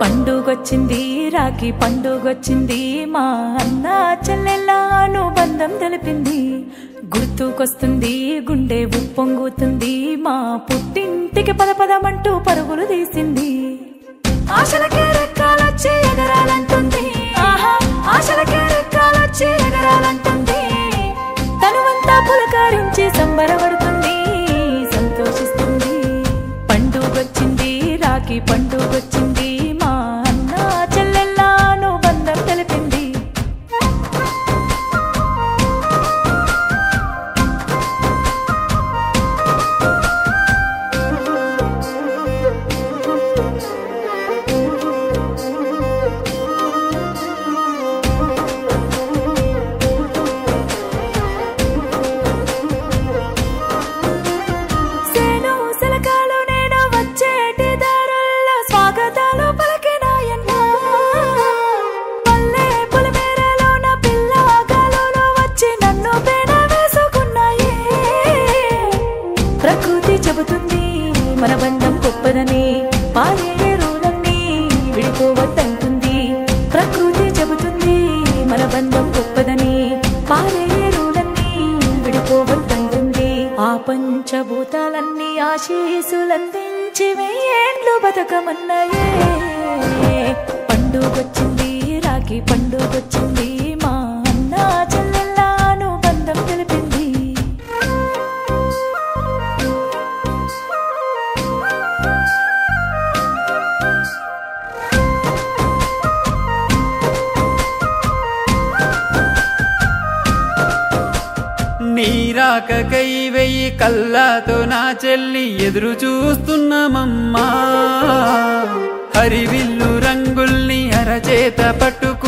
పండుగొచ్చింది రాఖీ పండుగొచ్చింది మా అన్న చెల్లెళ్ళ అనుబంధం తెలిపింది గుర్తుకొస్తుంది గుండె ఉప్పొంగుతుంది మా పుట్టింటికి పదపదమంటూ పరుగులు తీసింది ఆశలకే రెక్కాలొచ్చి ఎగరాలంటుంది ఆశలకే రెక్కాలొచ్చి ఎగరాలంటుంది తనువంతా పులకరించి సంబరపడుతుంది సంతోషిస్తుంది పండుగొచ్చింది రాఖీ పండుగొచ్చింది మా అన్న చెల్లెళ్ళ అనుబంధం తెలిపింది ప్రకృతి చెబుతుంది మన బంధం గొప్పదని పారేరులన్నీ విడిపోవద్దంటుంది ప్రకృతి చెబుతుంది మన బంధం గొప్పదని పారేరులన్నీ విడిపోవద్దంటుంది ఆ పంచభూతాలన్నీ ఆశీసులందించి వెయ్యేండ్లు బతకమన్నాయే పండుగొచ్చింది రాఖీ పండుగొచ్చింది మా అన్న చెల్లెళ్ళ అనుబంధం తెలిపింది నీరాకకై వెయ్యి కళ్ళతో నా చెల్లి ఎదురు చూస్తున్నామమ్మా హరివిల్లు రంగుల్ని అరచేత పట్టుకు